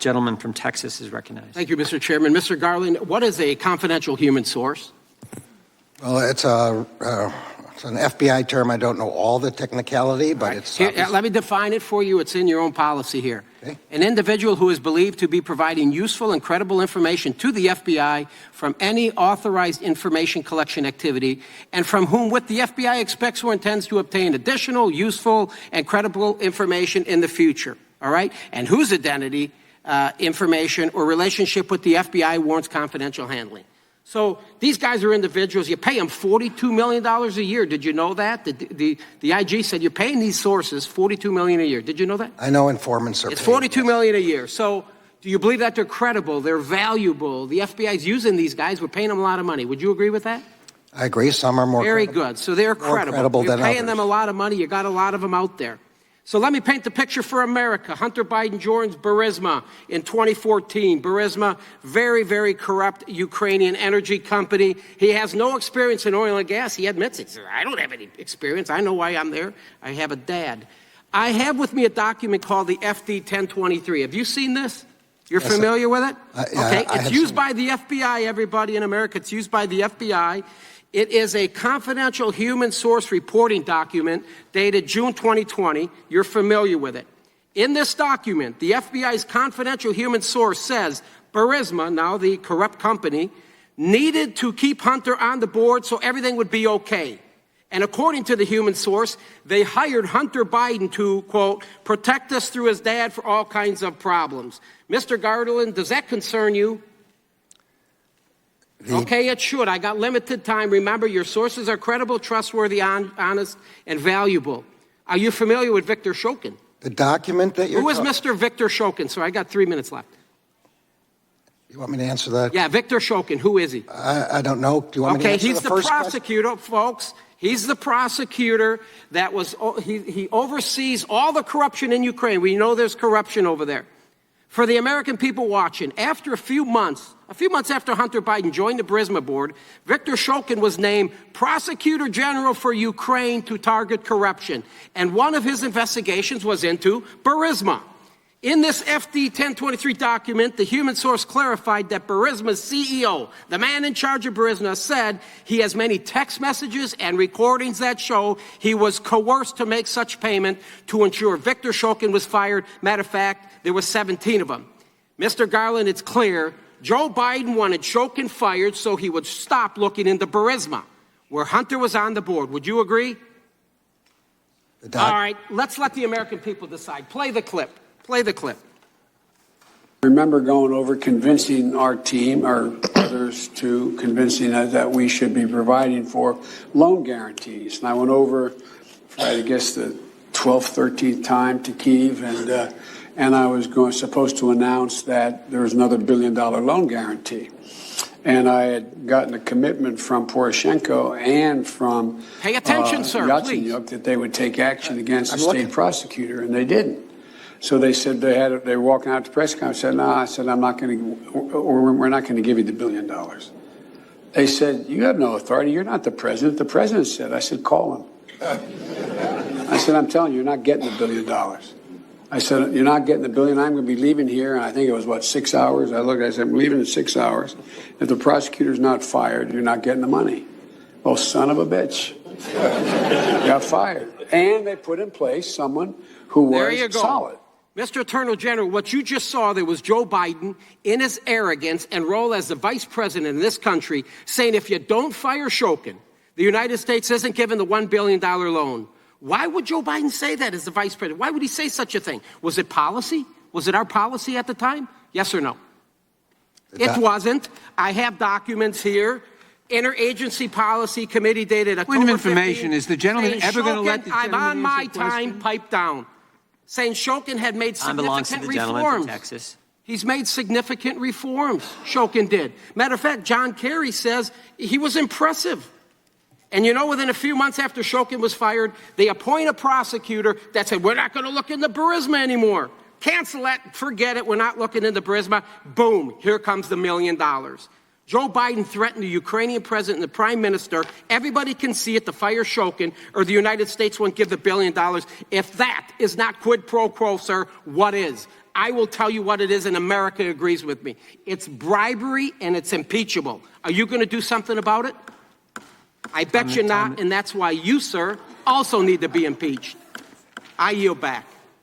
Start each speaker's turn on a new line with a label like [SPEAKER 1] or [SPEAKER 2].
[SPEAKER 1] gentleman from Texas is recognized.
[SPEAKER 2] Thank you, Mr. Chairman. Mr. Garland, what is a confidential human source?
[SPEAKER 3] Well, it's an FBI term. I don't know all the technicality, but
[SPEAKER 2] Right.
[SPEAKER 3] it's...
[SPEAKER 2] Here, let me define it for you. It's in your own policy here. Okay. An individual who is believed to be providing useful and credible information to the FBI from any authorized information collection activity, and from whom what the FBI expects or intends to obtain additional, useful, and credible information in the future. All right? And whose identity, information, or relationship with the FBI warrants confidential handling. So these guys are individuals. You pay them $42 million a year. Did you know that? The IG said you're paying these sources $42 million a year. Did you know that?
[SPEAKER 3] I know informants are
[SPEAKER 2] It's $42 million a year. So do you believe that they're credible? They're valuable. The FBI's using these guys. We're paying them a lot of money. Would you agree with that?
[SPEAKER 3] I agree. Some are more
[SPEAKER 2] Very
[SPEAKER 3] credible.
[SPEAKER 2] good. So they're credible. You're
[SPEAKER 3] than
[SPEAKER 2] paying
[SPEAKER 3] others.
[SPEAKER 2] them a lot of money. You got a lot of them out there. So let me paint the picture for America. Hunter Biden joins Burisma in 2014. Burisma, very, very corrupt Ukrainian energy company. He has no experience in oil and gas. He admits it. He says, I don't have any experience. I know why I'm there. I have a dad. I have with me a document called the FD 1023. Have you seen this? You're familiar with it? Okay. It's used by the FBI, everybody in America. It's used by the FBI. It is a confidential human source reporting document dated June 2020. You're familiar with it. In this document, the FBI's confidential human source says Burisma, now the corrupt company, needed to keep Hunter on the board so everything would be okay. And according to the human source, they hired Hunter Biden to, quote, protect us through his dad for all kinds of problems. Mr. Garland, does that concern you? Okay, it should. I got limited time. Remember, your sources are credible, trustworthy, honest, and valuable. Are you familiar with Victor Shokin?
[SPEAKER 3] The document that you're...
[SPEAKER 2] Who is Mr. Victor Shokin? So I got 3 minutes left.
[SPEAKER 3] You want me to answer that?
[SPEAKER 2] Yeah, Victor Shokin. Who is he?
[SPEAKER 3] I don't know. Do you want me to answer
[SPEAKER 2] he's the prosecutor, folks. He's the prosecutor that was... He oversees all the corruption in Ukraine. We know there's corruption over there. For the American people watching, after a few months after Hunter Biden joined the Burisma board, Victor Shokin was named Prosecutor General for Ukraine to target corruption. And one of his investigations was into Burisma. In this FD 1023 document, the human source clarified that Burisma's CEO, the man in charge of Burisma, said he has many text messages and recordings that show he was coerced to make such payment to ensure Victor Shokin was fired. Matter of fact, there were 17 of them. Mr. Garland, it's clear Joe Biden wanted Shokin fired so he would stop looking into Burisma, where Hunter was on the board. Would you agree? All right, let's let the American people decide. Play the clip. Play the clip.
[SPEAKER 4] I remember going over convincing our team, or others, to convincing us that we should be providing for loan guarantees. And I went over, for, I guess, the 12th, 13th time to Kyiv, and I was supposed to announce that there was another $1 billion loan guarantee. And I had gotten a commitment from Poroshenko and from
[SPEAKER 2] Pay attention, sir,
[SPEAKER 4] Yatsenyuk that they would take action against the state prosecutor, and they didn't. So they said they were walking out to press conference. I said, no, I said, I'm not going to, or we're not going to give you the $1 billion. They said, you have no authority. You're not the president. The president said. I said, call him. I said, I'm telling you, you're not getting the $1 billion. I said, you're not getting the $1 billion. I'm going to be leaving here. And I think it was, 6 hours? I said, I'm leaving in 6 hours. If the prosecutor's not fired, you're not getting the money. Oh, son of a bitch. Got fired. And they put in place someone who was solid.
[SPEAKER 2] Mr. Attorney General, what you just saw there was Joe Biden in his arrogance and role as the vice president in this country saying if you don't fire Shokin, the United States isn't given the $1 billion loan. Why would Joe Biden say that as the vice president? Why would he say such a thing? Was it policy? Was it our policy at the time? Yes or no? It wasn't. I have documents here. Interagency Policy Committee dated October 15th.
[SPEAKER 5] Point of information, is the gentleman ever going to let the
[SPEAKER 2] I'm
[SPEAKER 5] gentleman
[SPEAKER 2] on my
[SPEAKER 5] answer a question?
[SPEAKER 2] time, pipe down. Saying Shokin had made significant reforms.
[SPEAKER 1] From Texas.
[SPEAKER 2] He's made significant reforms, Shokin did. Matter of fact, John Kerry says he was impressive. And you know, within a few months after Shokin was fired, they appoint a prosecutor that said, we're not going to look into Burisma anymore. Cancel that, forget it, we're not looking into Burisma. Boom, here comes the $1 million. Joe Biden threatened the Ukrainian president and the prime minister, everybody can see it, to fire Shokin, or the United States won't give the $1 billion. If that is not quid pro quo, sir, what is? I will tell you what it is, and America agrees with me. It's bribery, and it's impeachable. Are you going to do something about it? I bet you're not, and that's why you, sir, also need to be impeached. I yield back.